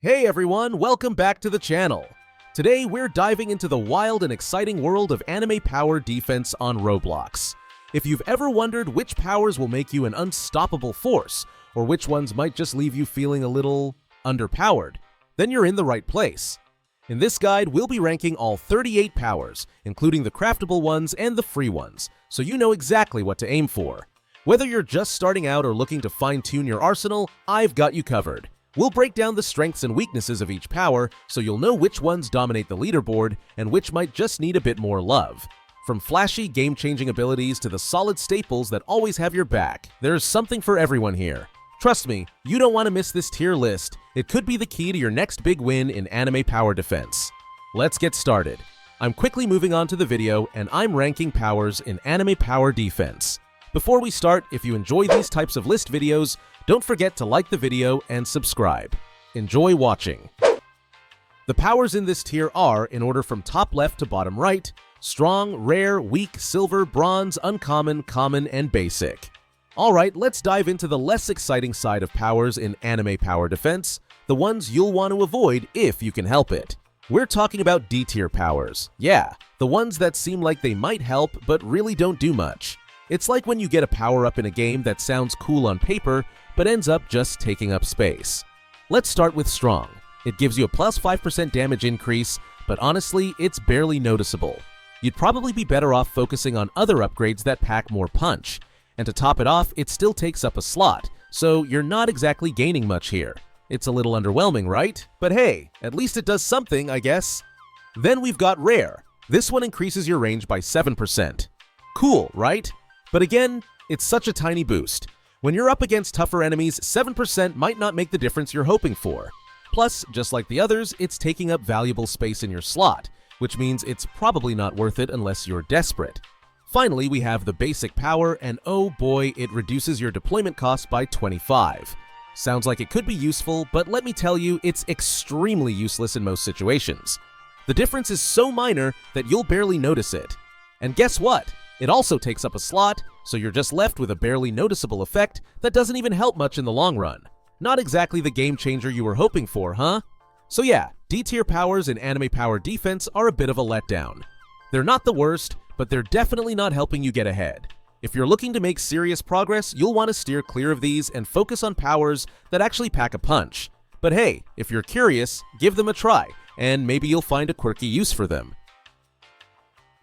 Hey everyone, welcome back to the channel. Today we're diving into the wild and exciting world of anime power defense on Roblox. If you've ever wondered which powers will make you an unstoppable force, or which ones might just leave you feeling a little underpowered, then you're in the right place. In this guide, we'll be ranking all 38 powers, including the craftable ones and the free ones, so you know exactly what to aim for. Whether you're just starting out or looking to fine-tune your arsenal, I've got you covered. We'll break down the strengths and weaknesses of each power so you'll know which ones dominate the leaderboard and which might just need a bit more love. From flashy, game-changing abilities to the solid staples that always have your back, there's something for everyone here. Trust me, you don't want to miss this tier list. It could be the key to your next big win in anime power defense. Let's get started. I'm quickly moving on to the video, and I'm ranking powers in anime power defense. Before we start, if you enjoy these types of list videos, don't forget to like the video and subscribe. Enjoy watching. The powers in this tier are, in order from top left to bottom right, strong, rare, weak, silver, bronze, uncommon, common, and basic. Alright, let's dive into the less exciting side of powers in anime power defense, the ones you'll want to avoid if you can help it. We're talking about D tier powers. Yeah, the ones that seem like they might help but really don't do much. It's like when you get a power-up in a game that sounds cool on paper, but ends up just taking up space. Let's start with strong. It gives you a plus 5% damage increase, but honestly, it's barely noticeable. You'd probably be better off focusing on other upgrades that pack more punch. And to top it off, it still takes up a slot, so you're not exactly gaining much here. It's a little underwhelming, right? But hey, at least it does something, I guess. Then we've got rare. This one increases your range by 7%. Cool, right? But again, it's such a tiny boost. When you're up against tougher enemies, 7% might not make the difference you're hoping for. Plus, just like the others, it's taking up valuable space in your slot, which means it's probably not worth it unless you're desperate. Finally, we have the basic power, and oh boy, it reduces your deployment cost by 25. Sounds like it could be useful, but let me tell you, it's extremely useless in most situations. The difference is so minor that you'll barely notice it. And guess what? It also takes up a slot, so you're just left with a barely noticeable effect that doesn't even help much in the long run. Not exactly the game changer you were hoping for, huh? So yeah, D-tier powers in anime power defense are a bit of a letdown. They're not the worst, but they're definitely not helping you get ahead. If you're looking to make serious progress, you'll want to steer clear of these and focus on powers that actually pack a punch. But hey, if you're curious, give them a try, and maybe you'll find a quirky use for them.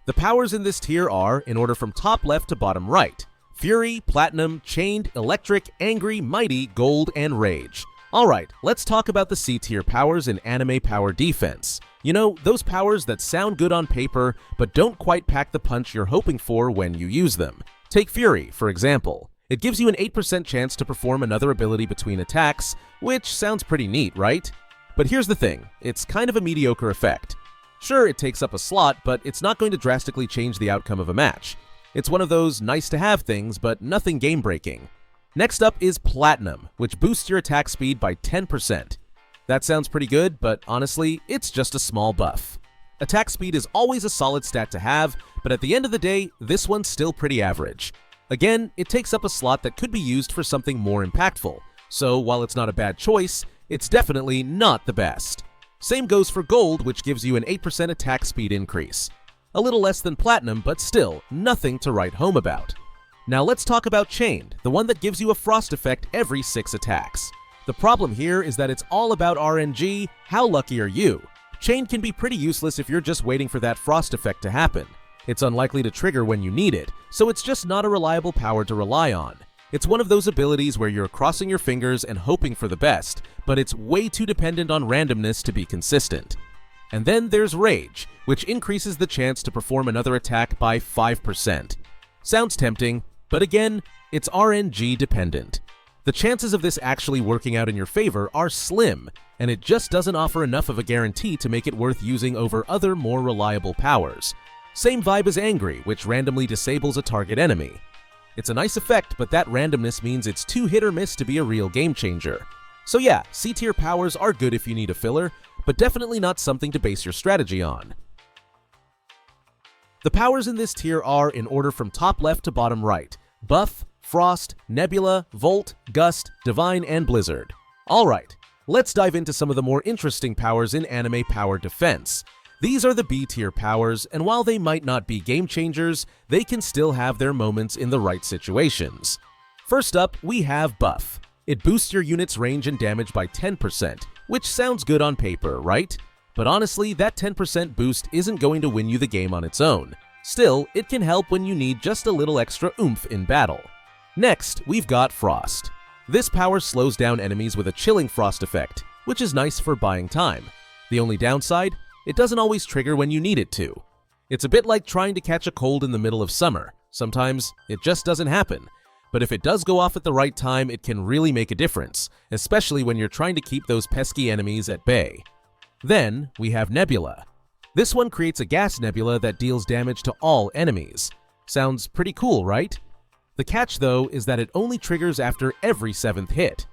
The powers in this tier are, in order from top left to bottom right, Fury, Platinum, Chained, Electric, Angry, Mighty, Gold, and Rage. Alright, let's talk about the C tier powers in anime power defense. You know, those powers that sound good on paper, but don't quite pack the punch you're hoping for when you use them. Take Fury, for example. It gives you an 8% chance to perform another ability between attacks, which sounds pretty neat, right? But here's the thing, it's kind of a mediocre effect. Sure, it takes up a slot, but it's not going to drastically change the outcome of a match. It's one of those nice-to-have things, but nothing game-breaking. Next up is Platinum, which boosts your attack speed by 10%. That sounds pretty good, but honestly, it's just a small buff. Attack speed is always a solid stat to have, but at the end of the day, this one's still pretty average. Again, it takes up a slot that could be used for something more impactful, so while it's not a bad choice, it's definitely not the best. Same goes for Gold, which gives you an 8% attack speed increase. A little less than Platinum, but still, nothing to write home about. Now let's talk about Chained, the one that gives you a frost effect every 6 attacks. The problem here is that it's all about RNG. How lucky are you? Chained can be pretty useless if you're just waiting for that frost effect to happen. It's unlikely to trigger when you need it, so it's just not a reliable power to rely on. It's one of those abilities where you're crossing your fingers and hoping for the best, but it's way too dependent on randomness to be consistent. And then there's Rage, which increases the chance to perform another attack by 5%. Sounds tempting, but again, it's RNG dependent. The chances of this actually working out in your favor are slim, and it just doesn't offer enough of a guarantee to make it worth using over other more reliable powers. Same vibe as Angry, which randomly disables a target enemy. It's a nice effect, but that randomness means it's too hit or miss to be a real game changer. So yeah, C-tier powers are good if you need a filler, but definitely not something to base your strategy on. The powers in this tier are, in order from top left to bottom right, Buff, Frost, Nebula, Volt, Gust, Divine, and Blizzard. Alright, Let's dive into some of the more interesting powers in anime power defense. These are the B-tier powers, and while they might not be game changers, they can still have their moments in the right situations. First up, we have Buff. It boosts your unit's range and damage by 10%, which sounds good on paper, right? But honestly, that 10% boost isn't going to win you the game on its own. Still, it can help when you need just a little extra oomph in battle. Next, we've got Frost. This power slows down enemies with a chilling frost effect, which is nice for buying time. The only downside? It doesn't always trigger when you need it to. It's a bit like trying to catch a cold in the middle of summer. Sometimes it just doesn't happen. But if it does go off at the right time, it can really make a difference, especially when you're trying to keep those pesky enemies at bay. Then, we have Nebula. This one creates a gas nebula that deals damage to all enemies. Sounds pretty cool, right? The catch, though, is that it only triggers after every 7th hit.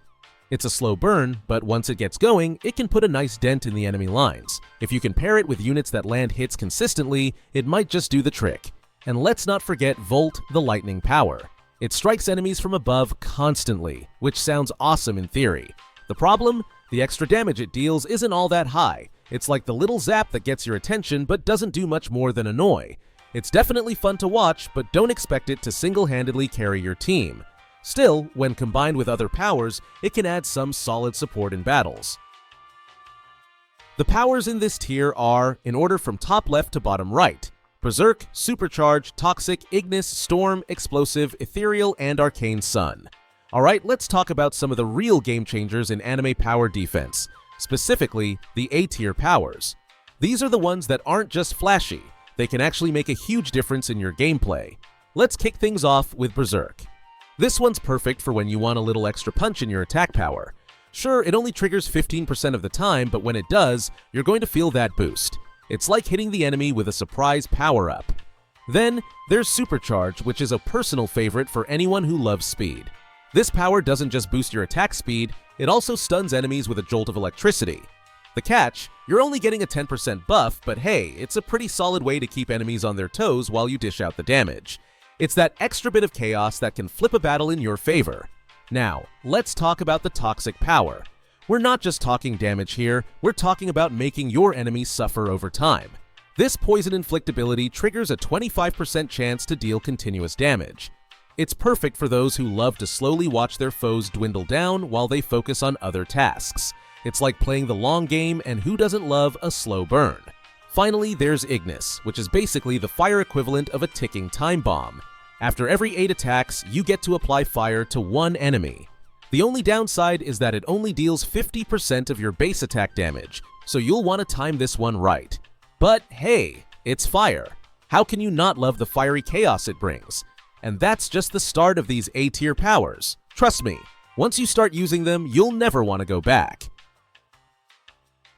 It's a slow burn, but once it gets going, it can put a nice dent in the enemy lines. If you can pair it with units that land hits consistently, it might just do the trick. And let's not forget Volt, the lightning power. It strikes enemies from above constantly, which sounds awesome in theory. The problem? The extra damage it deals isn't all that high. It's like the little zap that gets your attention but doesn't do much more than annoy. It's definitely fun to watch, but don't expect it to single-handedly carry your team. Still, when combined with other powers, it can add some solid support in battles. The powers in this tier are, in order from top left to bottom right: Berserk, Supercharge, Toxic, Ignis, Storm, Explosive, Ethereal, and Arcane Sun. Alright, let's talk about some of the real game changers in anime power defense, specifically the A-tier powers. These are the ones that aren't just flashy. They can actually make a huge difference in your gameplay. Let's kick things off with Berserk. This one's perfect for when you want a little extra punch in your attack power. Sure, it only triggers 15% of the time, but when it does, you're going to feel that boost. It's like hitting the enemy with a surprise power-up. Then, there's Supercharge, which is a personal favorite for anyone who loves speed. This power doesn't just boost your attack speed, it also stuns enemies with a jolt of electricity. The catch? You're only getting a 10% buff, but hey, it's a pretty solid way to keep enemies on their toes while you dish out the damage. It's that extra bit of chaos that can flip a battle in your favor. Now, let's talk about the Toxic power. We're not just talking damage here, we're talking about making your enemies suffer over time. This poison inflict ability triggers a 25% chance to deal continuous damage. It's perfect for those who love to slowly watch their foes dwindle down while they focus on other tasks. It's like playing the long game, and who doesn't love a slow burn? Finally, there's Ignis, which is basically the fire equivalent of a ticking time bomb. After every 8 attacks, you get to apply fire to one enemy. The only downside is that it only deals 50% of your base attack damage, so you'll want to time this one right. But hey, it's fire. How can you not love the fiery chaos it brings? And that's just the start of these A-tier powers. Trust me, once you start using them, you'll never want to go back.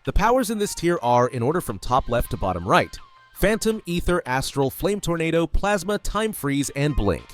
The powers in this tier are, in order from top left to bottom right: Phantom, Ether, Astral, Flame Tornado, Plasma, Time Freeze, and Blink.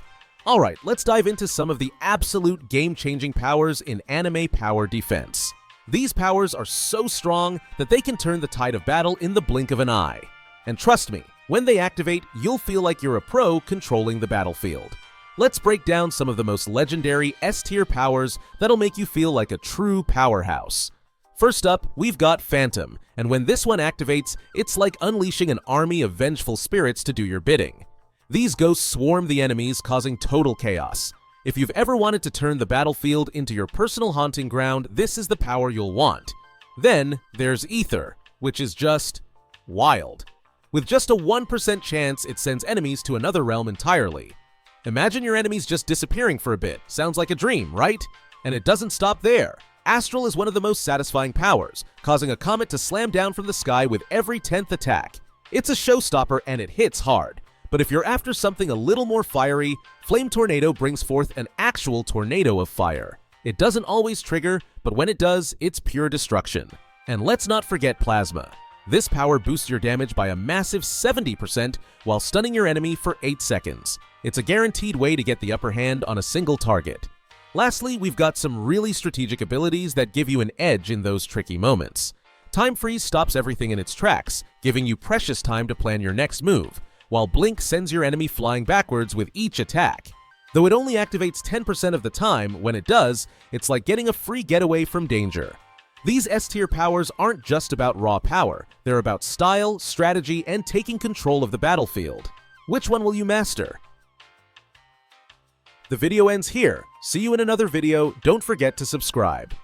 Alright, let's dive into some of the absolute game-changing powers in anime power defense. These powers are so strong that they can turn the tide of battle in the blink of an eye. And trust me, when they activate, you'll feel like you're a pro controlling the battlefield. Let's break down some of the most legendary S-tier powers that'll make you feel like a true powerhouse. First up, we've got Phantom, and when this one activates, it's like unleashing an army of vengeful spirits to do your bidding. These ghosts swarm the enemies, causing total chaos. If you've ever wanted to turn the battlefield into your personal haunting ground, this is the power you'll want. Then, there's Ether, which is just wild. With just a 1% chance, it sends enemies to another realm entirely. Imagine your enemies just disappearing for a bit. Sounds like a dream, right? And it doesn't stop there. Astral is one of the most satisfying powers, causing a comet to slam down from the sky with every 10th attack. It's a showstopper and it hits hard. But if you're after something a little more fiery, Flame Tornado brings forth an actual tornado of fire. It doesn't always trigger, but when it does, it's pure destruction. And let's not forget Plasma. This power boosts your damage by a massive 70% while stunning your enemy for 8 seconds. It's a guaranteed way to get the upper hand on a single target. Lastly, we've got some really strategic abilities that give you an edge in those tricky moments. Time Freeze stops everything in its tracks, giving you precious time to plan your next move, while Blink sends your enemy flying backwards with each attack. Though it only activates 10% of the time, when it does, it's like getting a free getaway from danger. These S-tier powers aren't just about raw power, they're about style, strategy, and taking control of the battlefield. Which one will you master? The video ends here. See you in another video. Don't forget to subscribe.